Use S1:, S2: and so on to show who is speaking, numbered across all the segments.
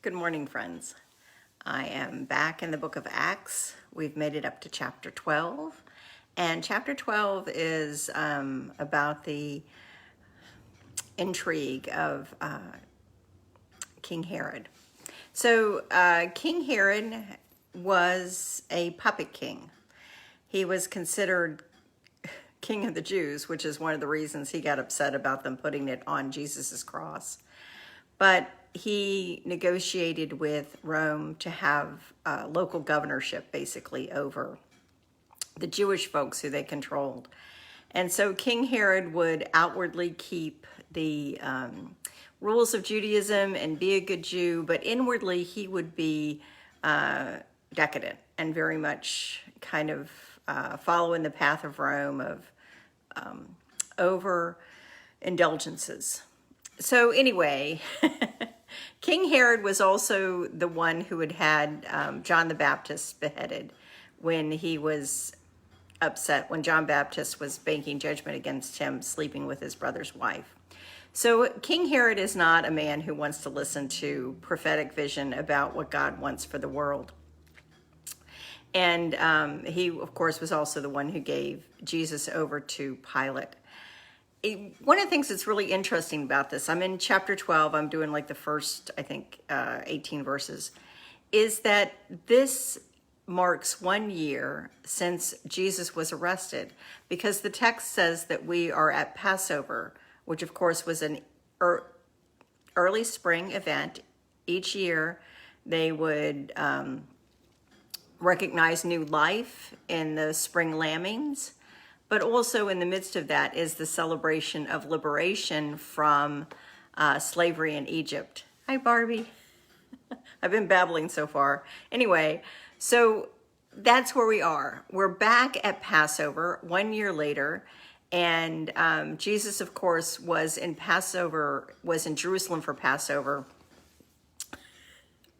S1: Good morning, friends. I am back in the book of Acts. We've made it up to chapter 12. And chapter 12 is about the intrigue of King Herod. So King Herod was a puppet king. He was considered king of the Jews, which is one of the reasons he got upset about them putting it on Jesus's cross. But he negotiated with Rome to have local governorship basically over the Jewish folks who they controlled. And so King Herod would outwardly keep the rules of Judaism and be a good Jew, but inwardly he would be decadent and very much kind of following the path of Rome of over indulgences. So anyway, King Herod was also the one who had John the Baptist beheaded when he was upset, when John Baptist was banking judgment against him, sleeping with his brother's wife. So King Herod is not a man who wants to listen to prophetic vision about what God wants for the world. And he, of course, was also the one who gave Jesus over to Pilate. One of the things that's really interesting about this, I'm in chapter 12, I'm doing like the first, 18 verses, is that this marks 1 year since Jesus was arrested, because the text says that we are at Passover, which of course was an early spring event. Each year they would recognize new life in the spring lambings. But also in the midst of that is the celebration of liberation from slavery in Egypt. Hi, Barbie. I've been babbling so far. Anyway, so that's where we are. We're back at Passover 1 year later. And Jesus, of course, was in Jerusalem for Passover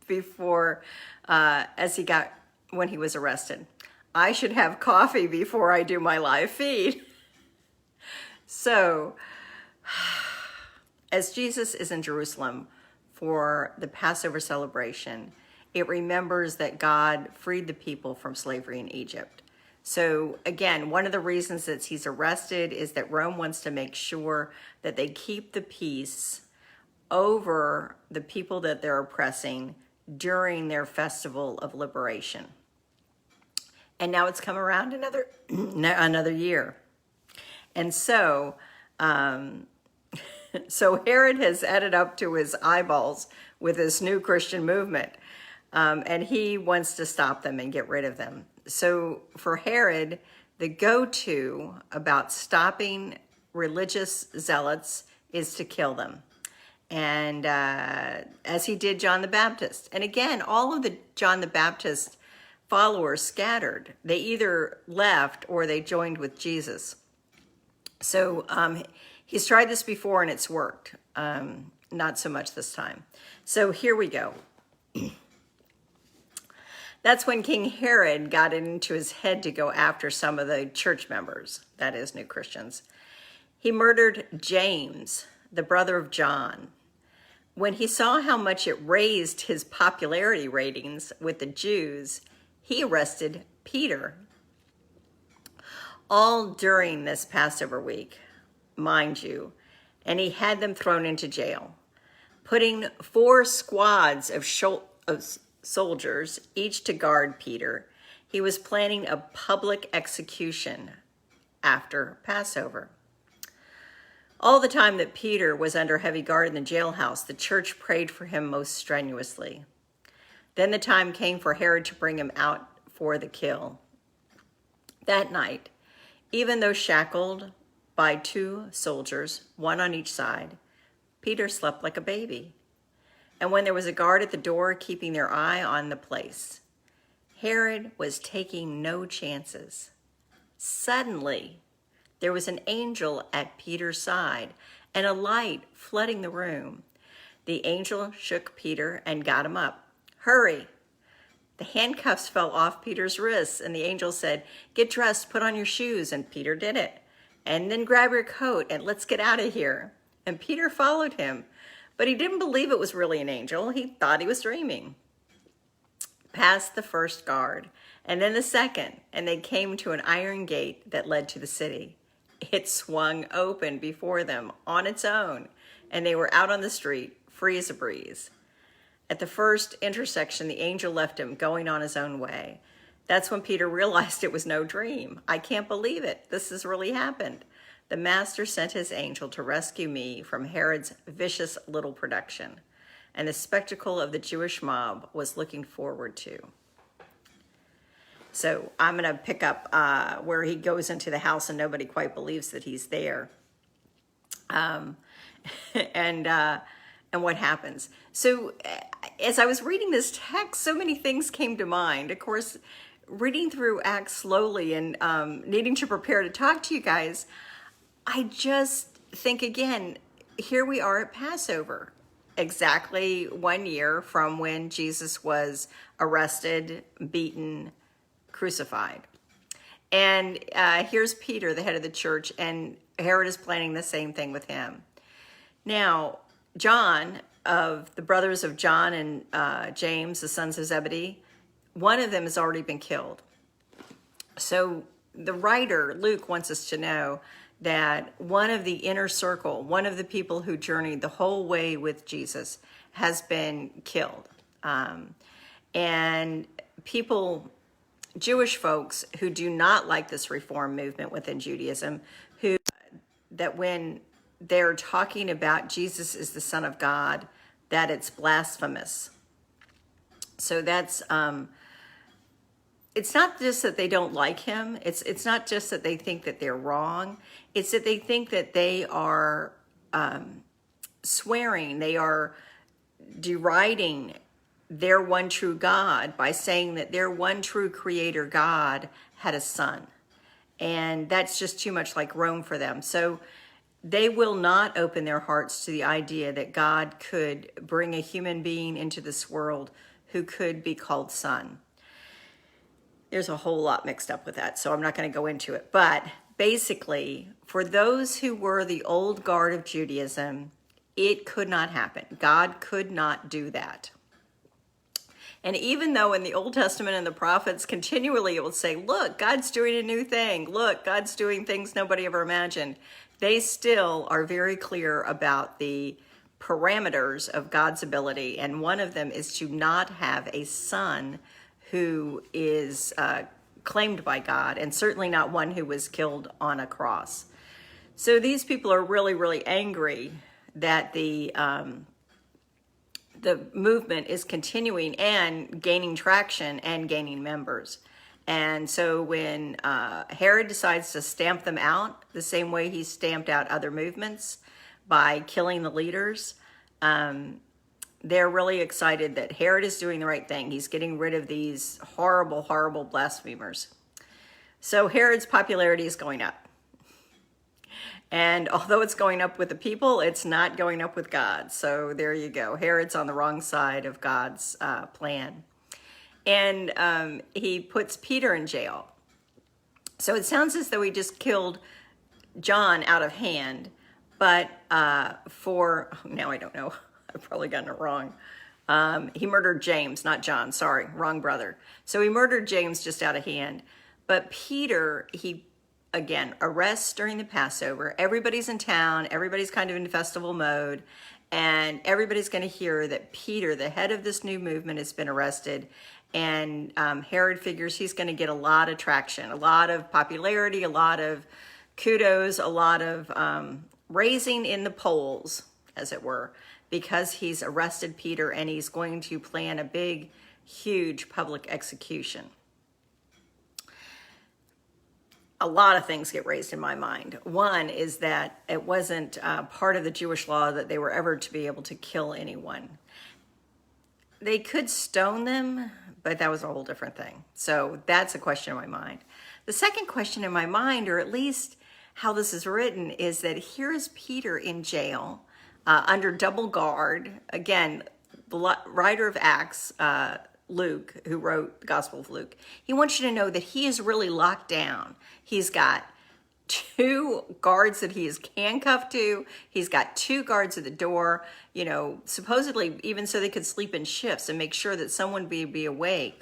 S1: before, when he was arrested. I should have coffee before I do my live feed. So, as Jesus is in Jerusalem for the Passover celebration, it remembers that God freed the people from slavery in Egypt. So again, one of the reasons that he's arrested is that Rome wants to make sure that they keep the peace over the people that they're oppressing during their festival of liberation. And now it's come around another year. And so, so Herod has added up to his eyeballs with this new Christian movement. And he wants to stop them and get rid of them. So for Herod, the go-to about stopping religious zealots is to kill them. And as he did John the Baptist. And again, all of the John the Baptist followers scattered. They either left or they joined with Jesus. So he's tried this before and it's worked. Not so much this time. So here we go. That's when King Herod got it into his head to go after some of the church members, that is, new Christians. He murdered James, the brother of John. When he saw how much it raised his popularity ratings with the Jews, he arrested Peter. All during this Passover week, mind you, and he had them thrown into jail, putting 4 squads of soldiers, each to guard Peter. He was planning a public execution after Passover. All the time that Peter was under heavy guard in the jailhouse, the church prayed for him most strenuously. Then the time came for Herod to bring him out for the kill. That night, even though shackled by 2 soldiers, one on each side, Peter slept like a baby. And when there was a guard at the door keeping their eye on the place, Herod was taking no chances. Suddenly, there was an angel at Peter's side and a light flooding the room. The angel shook Peter and got him up. Hurry! The handcuffs fell off Peter's wrists, and the angel said, get dressed, put on your shoes, and Peter did it. And then grab your coat, and let's get out of here. And Peter followed him. But he didn't believe it was really an angel. He thought he was dreaming. Passed the first guard, and then the second, and they came to an iron gate that led to the city. It swung open before them on its own, and they were out on the street, free as a breeze. At the first intersection, the angel left him, going on his own way. That's when Peter realized it was no dream. I can't believe it. This has really happened. The master sent his angel to rescue me from Herod's vicious little production, and the spectacle of the Jewish mob was looking forward to. So I'm going to pick up where he goes into the house and nobody quite believes that he's there. And what happens. So as I was reading this text, so many things came to mind. Of course, reading through Acts slowly and needing to prepare to talk to you guys, I just think again, here we are at Passover, exactly 1 year from when Jesus was arrested, beaten, crucified. And here's Peter, the head of the church, and Herod is planning the same thing with him. Now, John, of the brothers of John and James, the sons of Zebedee, one of them has already been killed. So the writer, Luke, wants us to know that one of the inner circle, one of the people who journeyed the whole way with Jesus, has been killed. And people, Jewish folks who do not like this reform movement within Judaism, that when they're talking about Jesus is the Son of God, that it's blasphemous. So that's, it's not just that they don't like him. It's not just that they think that they're wrong. It's that they think that they are swearing, they are deriding their one true God by saying that their one true creator God had a son. And that's just too much like Rome for them. So they will not open their hearts to the idea that God could bring a human being into this world who could be called son. There's a whole lot mixed up with that, so I'm not going to go into it. But basically, for those who were the old guard of Judaism, it could not happen. God could not do that. And even though in the Old Testament and the prophets continually it will say, look, God's doing a new thing. Look, God's doing things nobody ever imagined. They still are very clear about the parameters of God's ability. And one of them is to not have a son who is claimed by God, and certainly not one who was killed on a cross. So these people are really, really angry that the movement is continuing and gaining traction and gaining members. And so when Herod decides to stamp them out the same way he stamped out other movements by killing the leaders, they're really excited that Herod is doing the right thing. He's getting rid of these horrible, horrible blasphemers. So Herod's popularity is going up. And although it's going up with the people, it's not going up with God. So there you go. Herod's on the wrong side of God's plan. And he puts Peter in jail. So it sounds as though he just killed John out of hand. But now I don't know. I've probably gotten it wrong. He murdered James, not John. Sorry, wrong brother. So he murdered James just out of hand. But Peter, he, again, arrests during the Passover. Everybody's in town. Everybody's kind of in festival mode. And everybody's going to hear that Peter, the head of this new movement, has been arrested. And Herod figures he's going to get a lot of traction, a lot of popularity, a lot of kudos, a lot of raising in the polls, as it were, because he's arrested Peter and he's going to plan a big, huge public execution. A lot of things get raised in my mind. One is that it wasn't part of the Jewish law that they were ever to be able to kill anyone. They could stone them, but that was a whole different thing. So that's a question in my mind. The second question in my mind, or at least how this is written, is that here is Peter in jail under double guard. Again, the writer of Acts, Luke, who wrote the Gospel of Luke, he wants you to know that he is really locked down. He's got two guards that he is handcuffed to. He's got two guards at the door, supposedly even so they could sleep in shifts and make sure that someone would be awake.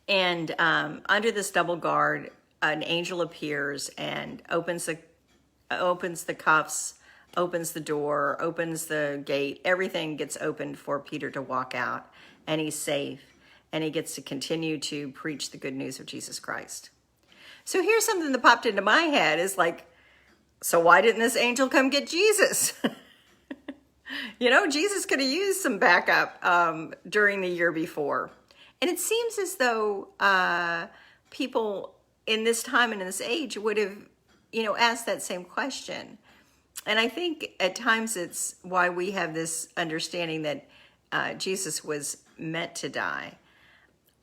S1: And under this double guard, an angel appears and opens the cuffs, opens the door, opens the gate. Everything gets opened for Peter to walk out, and he's safe, and he gets to continue to preach the good news of Jesus Christ. So here's something that popped into my head is like, so why didn't this angel come get Jesus? Jesus could have used some backup during the year before. And it seems as though people in this time and in this age would have, asked that same question. And I think at times it's why we have this understanding that Jesus was meant to die.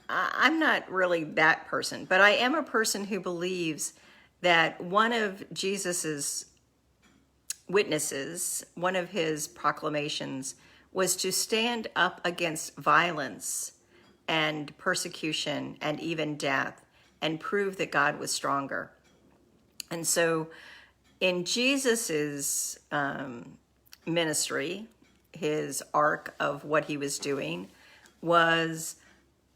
S1: I'm not really that person, but I am a person who believes that one of Jesus's witnesses, one of his proclamations, was to stand up against violence and persecution and even death and prove that God was stronger. And so in Jesus's ministry, his arc of what he was doing was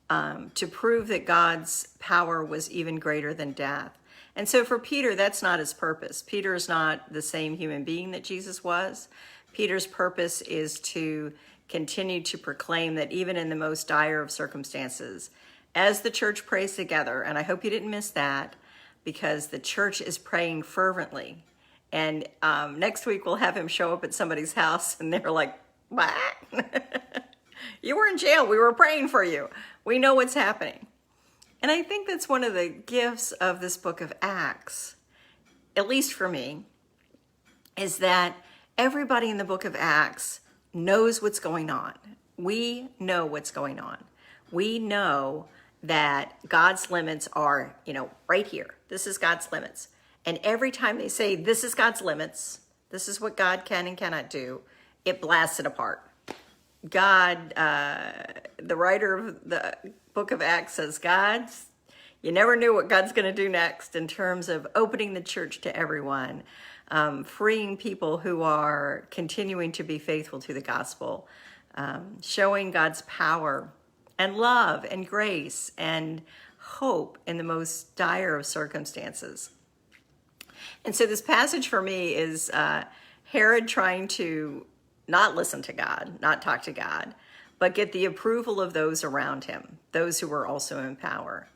S1: to prove that God's power was even greater than death. And so for Peter, that's not his purpose. Peter is not the same human being that Jesus was. Peter's purpose is to continue to proclaim that even in the most dire of circumstances, as the church prays together, and I hope you didn't miss that, because the church is praying fervently. And next week we'll have him show up at somebody's house and they're like, what? You were in jail. We were praying for you. We know what's happening. And I think that's one of the gifts of this book of Acts, at least for me, is that everybody in the book of Acts knows what's going on. We know what's going on. We know that God's limits are, right here. This is God's limits. And every time they say, this is God's limits, this is what God can and cannot do, it blasts it apart. God, the writer of the book of Acts says, you never knew what God's going to do next in terms of opening the church to everyone, freeing people who are continuing to be faithful to the gospel, showing God's power and love and grace and hope in the most dire of circumstances. And so this passage for me is Herod trying to not listen to God, not talk to God, but get the approval of those around him, those who were also in power.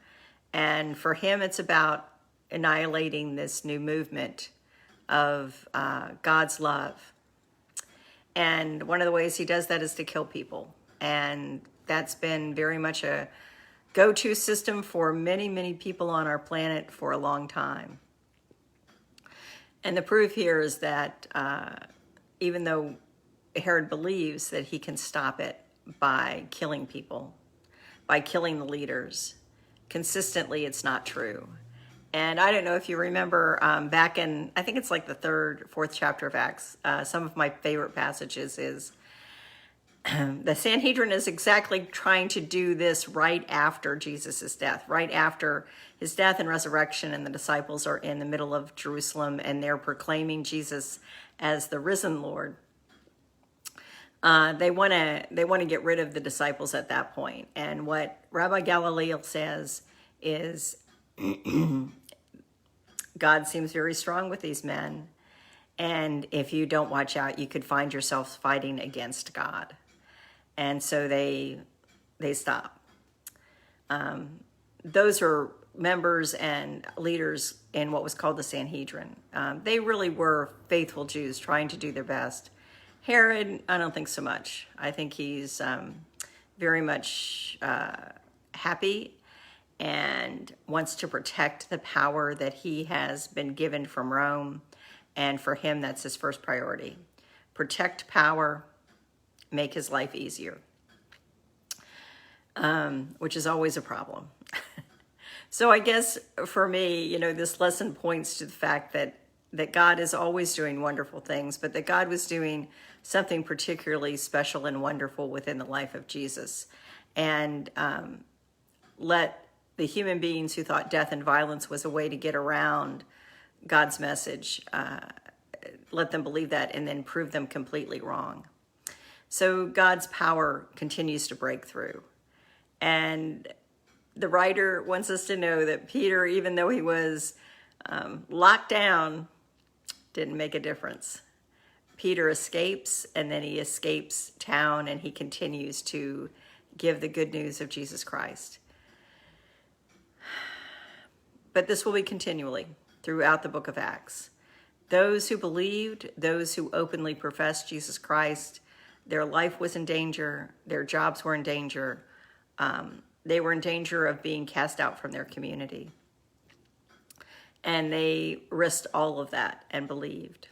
S1: And for him, it's about annihilating this new movement of God's love. And one of the ways he does that is to kill people. And that's been very much a go-to system for many, many people on our planet for a long time. And the proof here is that even though Herod believes that he can stop it by killing people, by killing the leaders, consistently it's not true. And I don't know if you remember back in, I think it's like the 3rd, 4th chapter of Acts, some of my favorite passages is the Sanhedrin is exactly trying to do this right after Jesus' death, right after his death and resurrection, and the disciples are in the middle of Jerusalem and they're proclaiming Jesus as the risen Lord. They want to get rid of the disciples at that point. And what Rabbi Gamaliel says is God seems very strong with these men. And if you don't watch out, you could find yourself fighting against God. And so they stop. Those are members and leaders in what was called the Sanhedrin. They really were faithful Jews trying to do their best. Herod, I don't think so much. I think he's very much happy and wants to protect the power that he has been given from Rome. And for him, that's his first priority. Protect power, make his life easier, which is always a problem. So I guess for me, this lesson points to the fact that God is always doing wonderful things, but that God was doing something particularly special and wonderful within the life of Jesus. And let the human beings who thought death and violence was a way to get around God's message, let them believe that, and then prove them completely wrong. So God's power continues to break through. And the writer wants us to know that Peter, even though he was locked down, didn't make a difference. Peter escapes, and then he escapes town, and he continues to give the good news of Jesus Christ. But this will be continually throughout the book of Acts. Those who believed, those who openly professed Jesus Christ, their life was in danger, their jobs were in danger, they were in danger of being cast out from their community. And they risked all of that and believed.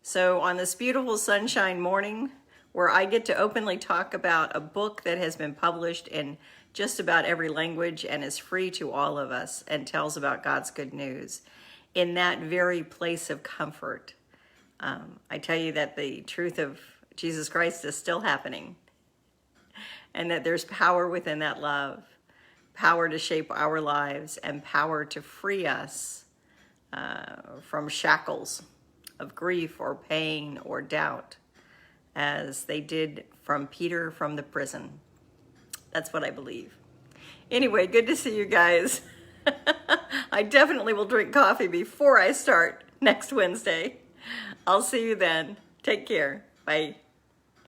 S1: So on this beautiful sunshine morning, where I get to openly talk about a book that has been published in just about every language and is free to all of us and tells about God's good news, in that very place of comfort, I tell you that the truth of Jesus Christ is still happening, and that there's power within that love, power to shape our lives, and power to free us from shackles of grief or pain or doubt, as they did from Peter from the prison. That's what I believe. Anyway, good to see you guys. I definitely will drink coffee before I start next Wednesday. I'll see you then. Take care. Bye.